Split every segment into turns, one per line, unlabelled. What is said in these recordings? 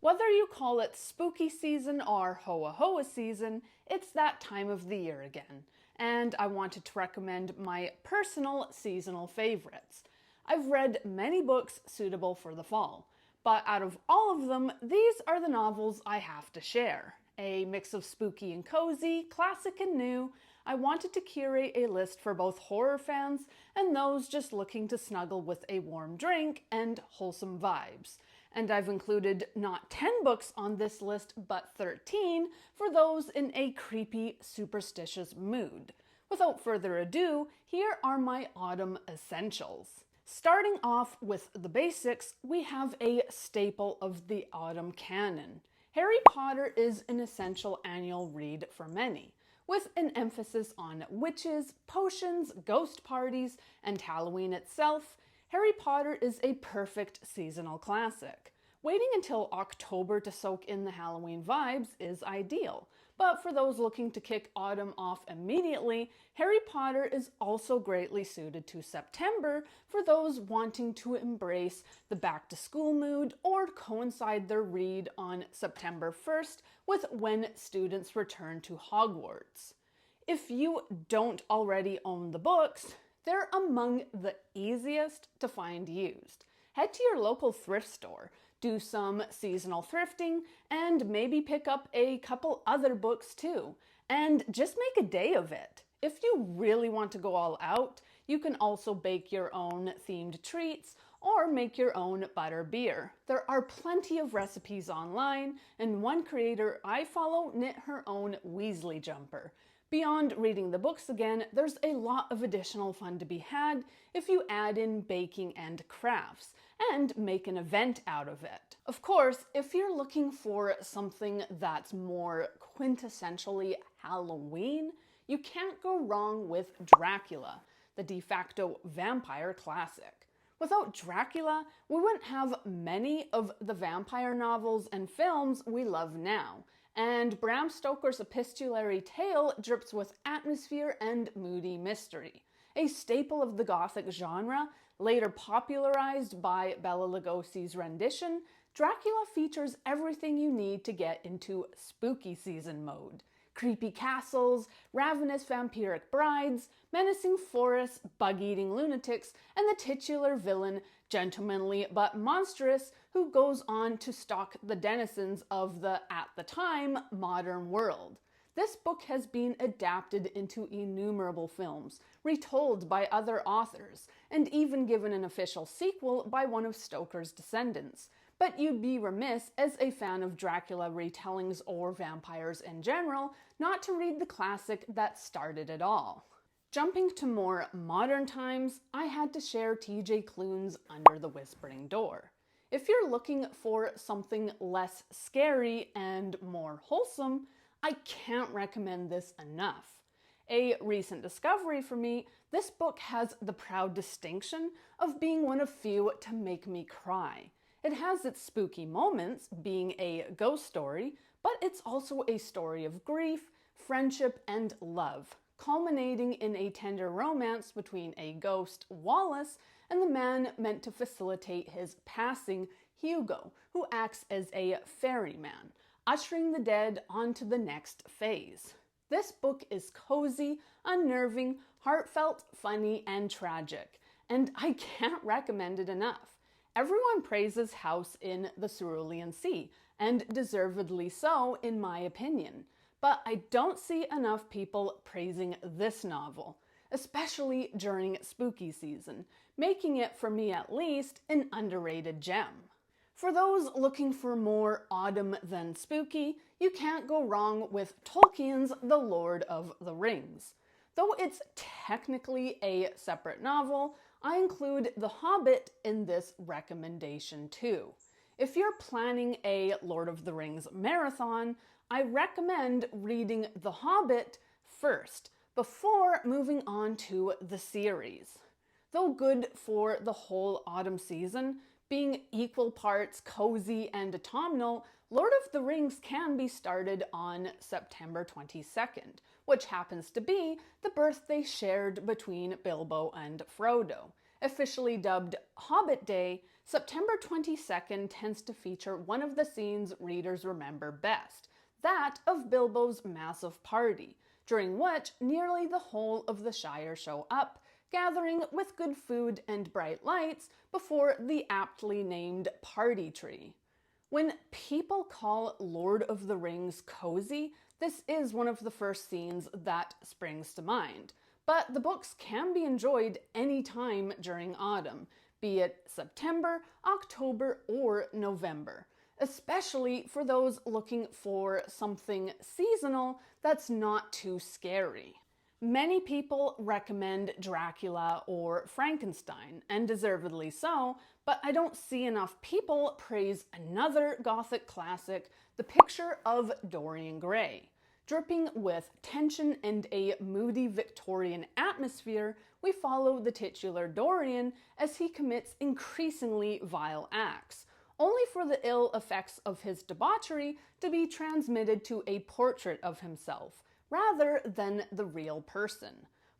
Whether you call it spooky season or hoa hoa season, it's that time of the year again, and I wanted to recommend my personal seasonal favorites. I've read many books suitable for the fall, but out of all of them, these are the novels I have to share. A mix of spooky and cozy, classic and new, I wanted to curate a list for both horror fans and those just looking to snuggle with a warm drink and wholesome vibes. And I've included not 10 books on this list, but 13 for those in a creepy, superstitious mood. Without further ado, here are my autumn essentials. Starting off with the basics, we have a staple of the autumn canon. Harry Potter is an essential annual read for many, with an emphasis on witches, potions, ghost parties, and Halloween itself. Harry Potter is a perfect seasonal classic. Waiting until October to soak in the Halloween vibes is ideal, but for those looking to kick autumn off immediately, Harry Potter is also greatly suited to September for those wanting to embrace the back-to-school mood or coincide their read on September 1st with when students return to Hogwarts. If you don't already own the books, they're among the easiest to find used. Head to your local thrift store, do some seasonal thrifting, and maybe pick up a couple other books too. And just make a day of it. If you really want to go all out, you can also bake your own themed treats or make your own butter beer. There are plenty of recipes online, and one creator I follow knit her own Weasley jumper. Beyond reading the books again, there's a lot of additional fun to be had if you add in baking and crafts and make an event out of it. Of course, if you're looking for something that's more quintessentially Halloween, you can't go wrong with Dracula, the de facto vampire classic. Without Dracula, we wouldn't have many of the vampire novels and films we love now. And Bram Stoker's epistolary tale drips with atmosphere and moody mystery. A staple of the Gothic genre, later popularized by Bela Lugosi's rendition, Dracula features everything you need to get into spooky season mode. Creepy castles, ravenous vampiric brides, menacing forests, bug-eating lunatics, and the titular villain, gentlemanly but monstrous, who goes on to stalk the denizens of the, at the time, modern world. This book has been adapted into innumerable films, retold by other authors, and even given an official sequel by one of Stoker's descendants. But you'd be remiss as a fan of Dracula retellings or vampires in general not to read the classic that started it all. Jumping to more modern times, I had to share T.J. Klune's Under the Whispering Door. If you're looking for something less scary and more wholesome, I can't recommend this enough. A recent discovery for me, this book has the proud distinction of being one of few to make me cry. It has its spooky moments, being a ghost story, but it's also a story of grief, friendship, and love, culminating in a tender romance between a ghost, Wallace, and the man meant to facilitate his passing, Hugo, who acts as a ferryman, ushering the dead onto the next phase. This book is cozy, unnerving, heartfelt, funny, and tragic, and I can't recommend it enough. Everyone praises House in the Cerulean Sea, and deservedly so in my opinion. But I don't see enough people praising this novel, especially during spooky season, making it, for me at least, an underrated gem. For those looking for more autumn than spooky, you can't go wrong with Tolkien's The Lord of the Rings. Though it's technically a separate novel, I include The Hobbit in this recommendation too. If you're planning a Lord of the Rings marathon, I recommend reading The Hobbit first, before moving on to the series. Though good for the whole autumn season, being equal parts cozy and autumnal, Lord of the Rings can be started on September 22nd, which happens to be the birthday shared between Bilbo and Frodo. Officially dubbed Hobbit Day, September 22nd tends to feature one of the scenes readers remember best, that of Bilbo's massive party, during which nearly the whole of the Shire show up, gathering with good food and bright lights before the aptly named party tree. When people call Lord of the Rings cozy, this is one of the first scenes that springs to mind. But the books can be enjoyed any time during autumn, be it September, October, or November, especially for those looking for something seasonal that's not too scary. Many people recommend Dracula or Frankenstein, and deservedly so, but I don't see enough people praise another Gothic classic, The Picture of Dorian Gray. Dripping with tension and a moody Victorian atmosphere, we follow the titular Dorian as he commits increasingly vile acts, only for the ill effects of his debauchery to be transmitted to a portrait of himself, rather than the real person.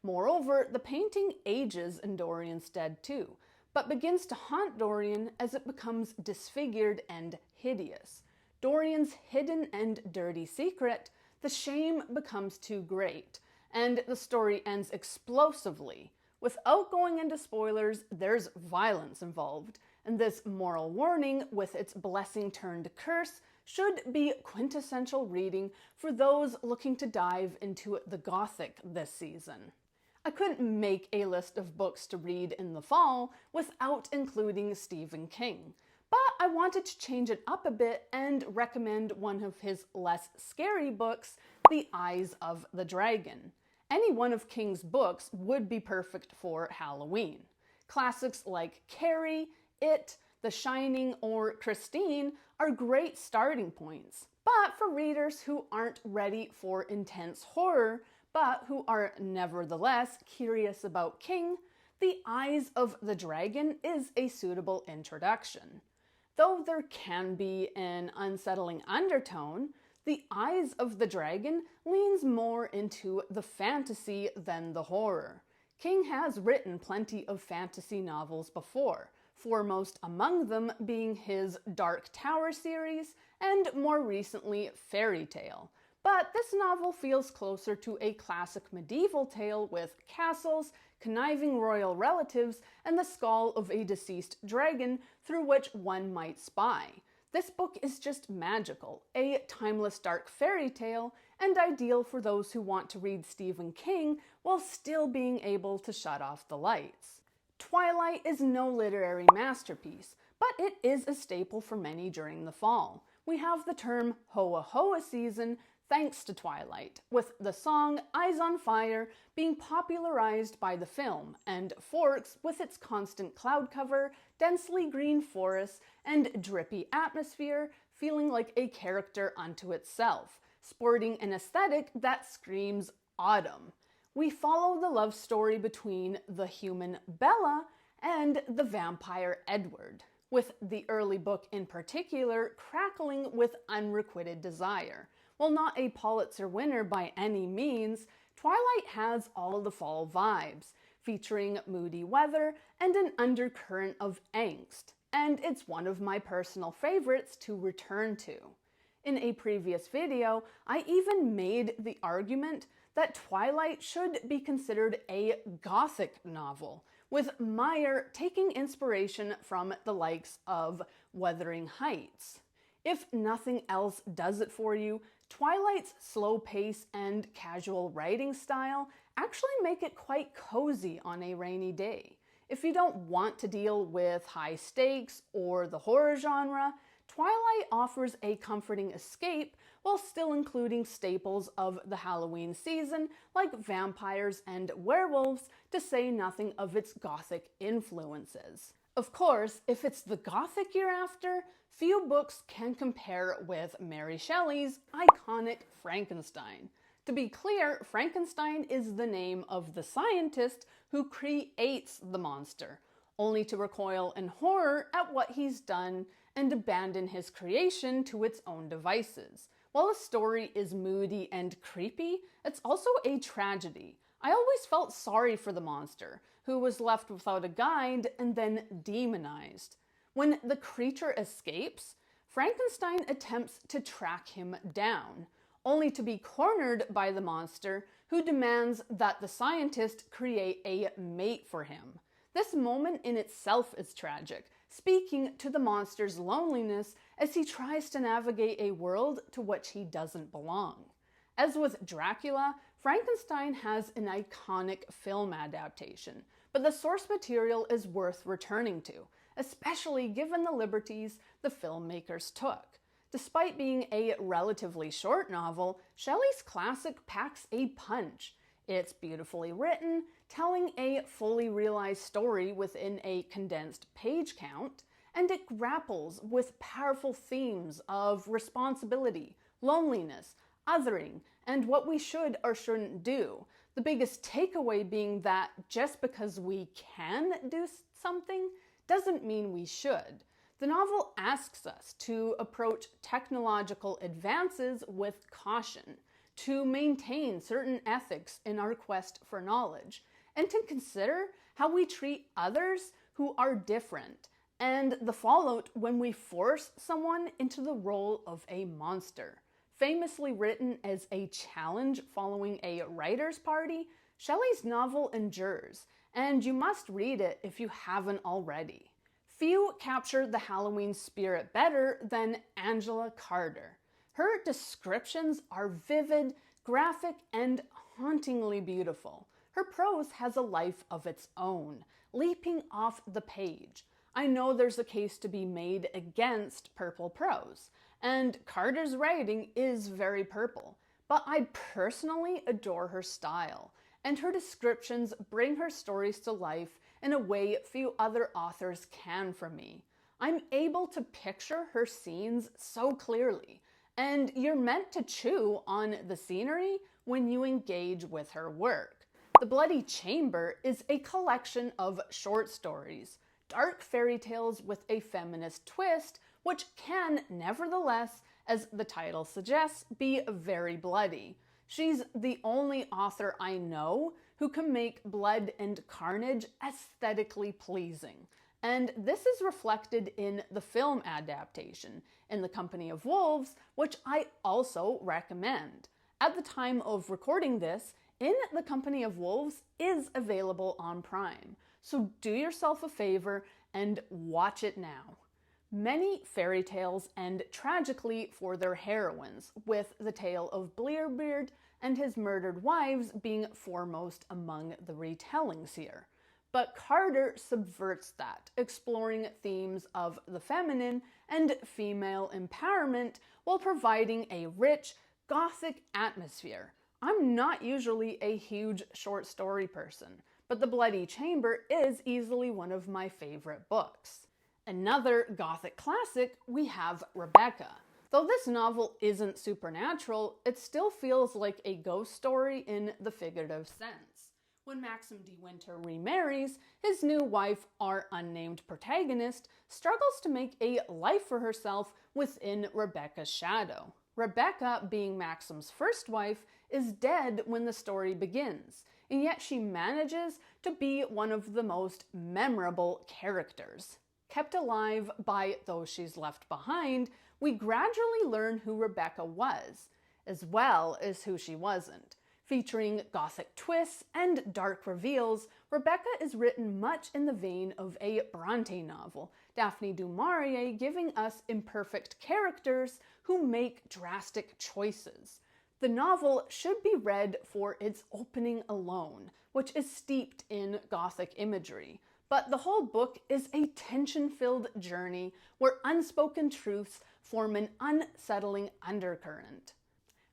Moreover, the painting ages in Dorian's stead too, but begins to haunt Dorian as it becomes disfigured and hideous. Dorian's hidden and dirty secret, the shame becomes too great, and the story ends explosively. Without going into spoilers, there's violence involved, and this moral warning, with its blessing turned curse, should be quintessential reading for those looking to dive into the Gothic this season. I couldn't make a list of books to read in the fall without including Stephen King, but I wanted to change it up a bit and recommend one of his less scary books, The Eyes of the Dragon. Any one of King's books would be perfect for Halloween. Classics like Carrie, It, The Shining, or Christine are great starting points. But for readers who aren't ready for intense horror, but who are nevertheless curious about King, The Eyes of the Dragon is a suitable introduction. Though there can be an unsettling undertone, The Eyes of the Dragon leans more into the fantasy than the horror. King has written plenty of fantasy novels before, foremost among them being his Dark Tower series and more recently Fairy Tale. But this novel feels closer to a classic medieval tale with castles, conniving royal relatives, and the skull of a deceased dragon through which one might spy. This book is just magical, a timeless dark fairy tale, and ideal for those who want to read Stephen King while still being able to shut off the lights. Twilight is no literary masterpiece, but it is a staple for many during the fall. We have the term Hoa Hoa season thanks to Twilight, with the song Eyes on Fire being popularized by the film, and Forks with its constant cloud cover, densely green forests, and drippy atmosphere feeling like a character unto itself, sporting an aesthetic that screams autumn. We follow the love story between the human Bella and the vampire Edward, with the early book in particular crackling with unrequited desire. While not a Pulitzer winner by any means, Twilight has all the fall vibes, featuring moody weather and an undercurrent of angst, and it's one of my personal favorites to return to. In a previous video, I even made the argument that Twilight should be considered a Gothic novel, with Meyer taking inspiration from the likes of Wuthering Heights. If nothing else does it for you, Twilight's slow pace and casual writing style actually make it quite cozy on a rainy day. If you don't want to deal with high stakes or the horror genre, Twilight offers a comforting escape while still including staples of the Halloween season like vampires and werewolves, to say nothing of its Gothic influences. Of course, if it's the Gothic you're after, few books can compare with Mary Shelley's iconic Frankenstein. To be clear, Frankenstein is the name of the scientist who creates the monster, only to recoil in horror at what he's done and abandon his creation to its own devices. While the story is moody and creepy, it's also a tragedy. I always felt sorry for the monster, who was left without a guide and then demonized. When the creature escapes, Frankenstein attempts to track him down, only to be cornered by the monster, who demands that the scientist create a mate for him. This moment in itself is tragic, speaking to the monster's loneliness as he tries to navigate a world to which he doesn't belong. As with Dracula, Frankenstein has an iconic film adaptation, but the source material is worth returning to, especially given the liberties the filmmakers took. Despite being a relatively short novel, Shelley's classic packs a punch. It's beautifully written, telling a fully realized story within a condensed page count, and it grapples with powerful themes of responsibility, loneliness, othering, and what we should or shouldn't do. The biggest takeaway being that just because we can do something doesn't mean we should. The novel asks us to approach technological advances with caution, to maintain certain ethics in our quest for knowledge, and to consider how we treat others who are different, and the fallout when we force someone into the role of a monster. Famously written as a challenge following a writer's party, Shelley's novel endures, and you must read it if you haven't already. Few capture the Halloween spirit better than Angela Carter. Her descriptions are vivid, graphic, and hauntingly beautiful. Her prose has a life of its own, leaping off the page. I know there's a case to be made against purple prose, and Carter's writing is very purple, but I personally adore her style, and her descriptions bring her stories to life in a way few other authors can for me. I'm able to picture her scenes so clearly, and you're meant to chew on the scenery when you engage with her work. The Bloody Chamber is a collection of short stories, dark fairy tales with a feminist twist, which can, nevertheless, as the title suggests, be very bloody. She's the only author I know who can make blood and carnage aesthetically pleasing. And this is reflected in the film adaptation, In the Company of Wolves, which I also recommend. At the time of recording this, In the Company of Wolves is available on Prime, so do yourself a favor and watch it now. Many fairy tales end tragically for their heroines, with the tale of Blearbeard and his murdered wives being foremost among the retellings here. But Carter subverts that, exploring themes of the feminine and female empowerment while providing a rich, gothic atmosphere. I'm not usually a huge short story person, but The Bloody Chamber is easily one of my favorite books. Another gothic classic, we have Rebecca. Though this novel isn't supernatural, it still feels like a ghost story in the figurative sense. When Maxim de Winter remarries, his new wife, our unnamed protagonist, struggles to make a life for herself within Rebecca's shadow. Rebecca, being Maxim's first wife, is dead when the story begins, and yet she manages to be one of the most memorable characters. Kept alive by those she's left behind, we gradually learn who Rebecca was, as well as who she wasn't. Featuring gothic twists and dark reveals, Rebecca is written much in the vein of a Bronte novel, Daphne du Maurier giving us imperfect characters who make drastic choices. The novel should be read for its opening alone, which is steeped in gothic imagery. But the whole book is a tension-filled journey where unspoken truths form an unsettling undercurrent.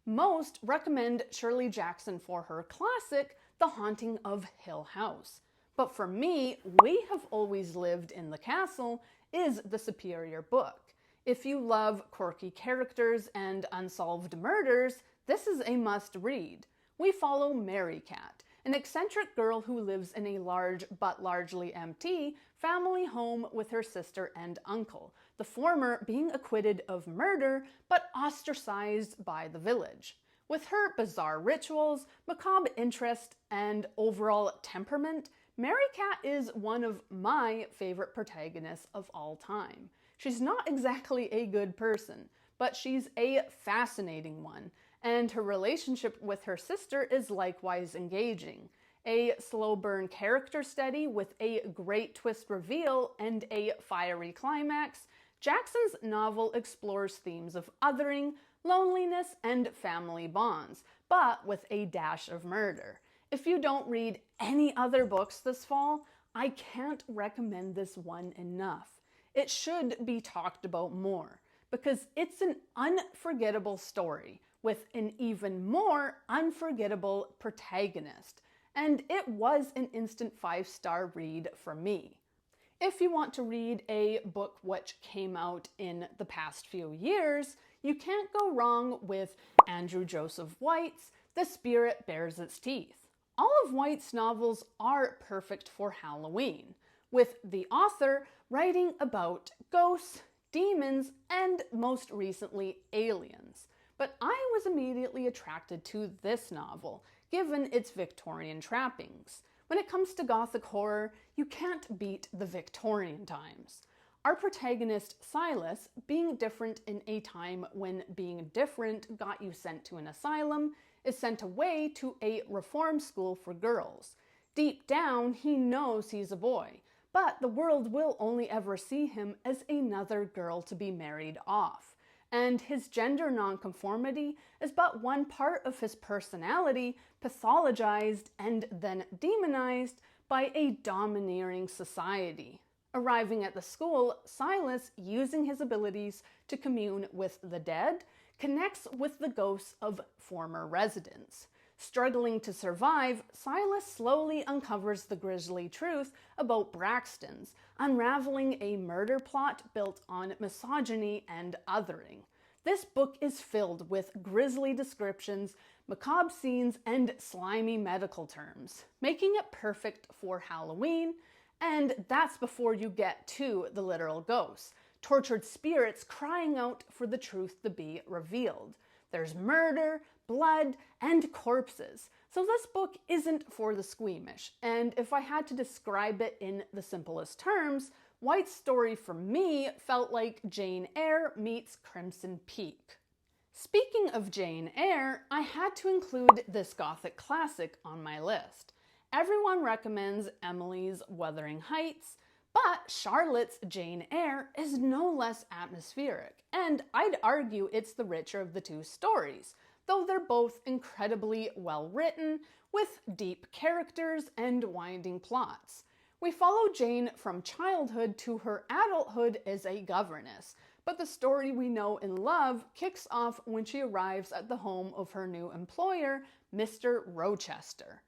Most recommend Shirley Jackson for her classic, The Haunting of Hill House. But for me, We Have Always Lived in the Castle is the superior book. If you love quirky characters and unsolved murders, this is a must-read. We follow Mary Cat, an eccentric girl who lives in a large but largely empty family home with her sister and uncle, the former being acquitted of murder but ostracized by the village. With her bizarre rituals, macabre interest, and overall temperament, Mary Cat is one of my favorite protagonists of all time. She's not exactly a good person, but she's a fascinating one, and her relationship with her sister is likewise engaging. A slow burn character study with a great twist reveal and a fiery climax, Jackson's novel explores themes of othering, loneliness, and family bonds, but with a dash of murder. If you don't read any other books this fall, I can't recommend this one enough. It should be talked about more, because it's an unforgettable story with an even more unforgettable protagonist, and it was an instant 5-star read for me. If you want to read a book which came out in the past few years, you can't go wrong with Andrew Joseph White's The Spirit Bears Its Teeth. All of White's novels are perfect for Halloween, with the author writing about ghosts, demons, and most recently, aliens. But I was immediately attracted to this novel, given its Victorian trappings. When it comes to Gothic horror, you can't beat the Victorian times. Our protagonist, Silas, being different in a time when being different got you sent to an asylum, is sent away to a reform school for girls. Deep down, he knows he's a boy, but the world will only ever see him as another girl to be married off. And his gender nonconformity is but one part of his personality, pathologized and then demonized by a domineering society. Arriving at the school, Silas, using his abilities to commune with the dead, connects with the ghosts of former residents. Struggling to survive, Silas slowly uncovers the grisly truth about Braxton's, unraveling a murder plot built on misogyny and othering. This book is filled with grisly descriptions, macabre scenes, and slimy medical terms, making it perfect for Halloween, and that's before you get to the literal ghosts. Tortured spirits crying out for the truth to be revealed. There's murder, blood, and corpses. So this book isn't for the squeamish, and if I had to describe it in the simplest terms, White's story for me felt like Jane Eyre meets Crimson Peak. Speaking of Jane Eyre, I had to include this Gothic classic on my list. Everyone recommends Emily's Wuthering Heights, but Charlotte's Jane Eyre is no less atmospheric, and I'd argue it's the richer of the two stories, though they're both incredibly well written, with deep characters and winding plots. We follow Jane from childhood to her adulthood as a governess, but the story we know and love kicks off when she arrives at the home of her new employer, Mr. Rochester.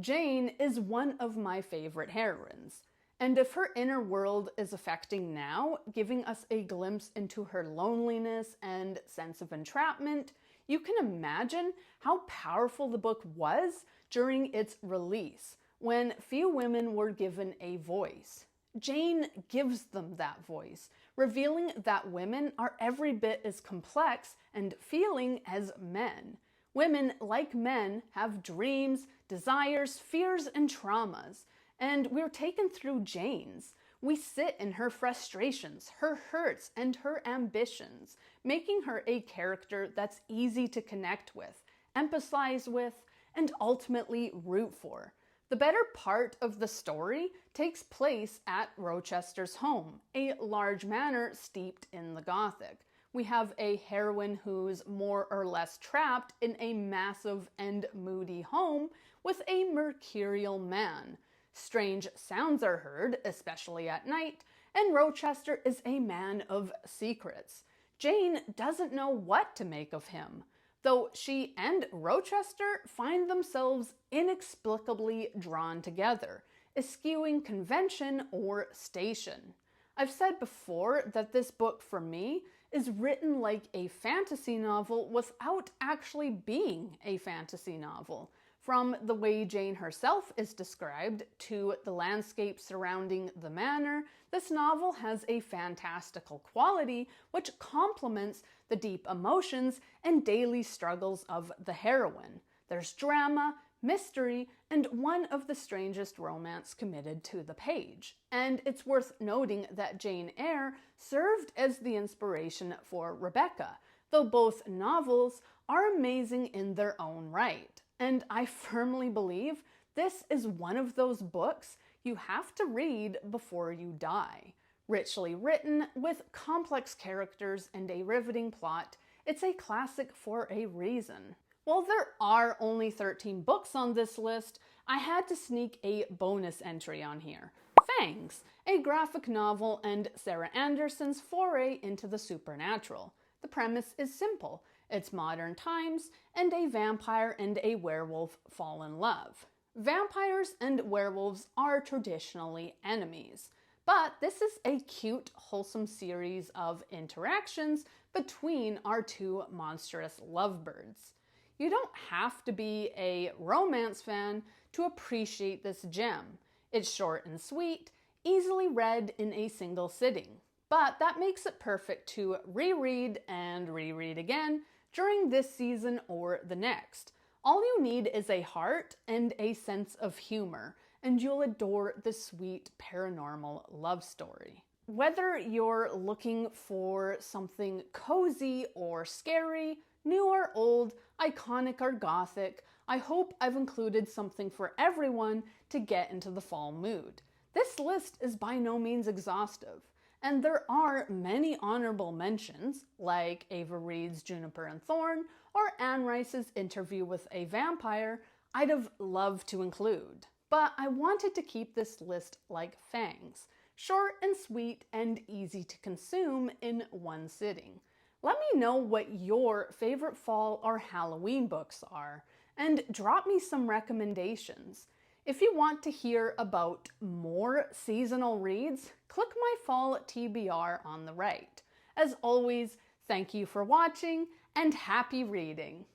Jane is one of my favorite heroines. And if her inner world is affecting now, giving us a glimpse into her loneliness and sense of entrapment, you can imagine how powerful the book was during its release, when few women were given a voice. Jane gives them that voice, revealing that women are every bit as complex and feeling as men. Women, like men, have dreams, desires, fears, and traumas. And we're taken through Jane's. We sit in her frustrations, her hurts, and her ambitions, making her a character that's easy to connect with, empathize with, and ultimately root for. The better part of the story takes place at Rochester's home, a large manor steeped in the Gothic. We have a heroine who's more or less trapped in a massive and moody home with a mercurial man. Strange sounds are heard, especially at night, and Rochester is a man of secrets. Jane doesn't know what to make of him, though she and Rochester find themselves inexplicably drawn together, eschewing convention or station. I've said before that this book, for me, is written like a fantasy novel without actually being a fantasy novel. From the way Jane herself is described to the landscape surrounding the manor, this novel has a fantastical quality which complements the deep emotions and daily struggles of the heroine. There's drama, mystery, and one of the strangest romance committed to the page. And it's worth noting that Jane Eyre served as the inspiration for Rebecca, though both novels are amazing in their own right. And I firmly believe this is one of those books you have to read before you die. Richly written, with complex characters and a riveting plot, it's a classic for a reason. While there are only 13 books on this list, I had to sneak a bonus entry on here. Fangs, a graphic novel and Sarah Anderson's foray into the supernatural. The premise is simple. It's modern times, and a vampire and a werewolf fall in love. Vampires and werewolves are traditionally enemies, but this is a cute, wholesome series of interactions between our two monstrous lovebirds. You don't have to be a romance fan to appreciate this gem. It's short and sweet, easily read in a single sitting, but that makes it perfect to reread and reread again during this season or the next. All you need is a heart and a sense of humor, and you'll adore the sweet paranormal love story. Whether you're looking for something cozy or scary, new or old, iconic or gothic, I hope I've included something for everyone to get into the fall mood. This list is by no means exhaustive, and there are many honorable mentions, like Ava Reed's Juniper and Thorn or Anne Rice's Interview with a Vampire, I'd have loved to include. But I wanted to keep this list like Fangs, short and sweet and easy to consume in one sitting. Let me know what your favorite fall or Halloween books are, and drop me some recommendations. If you want to hear about more seasonal reads, click my fall TBR on the right. As always, thank you for watching, and happy reading!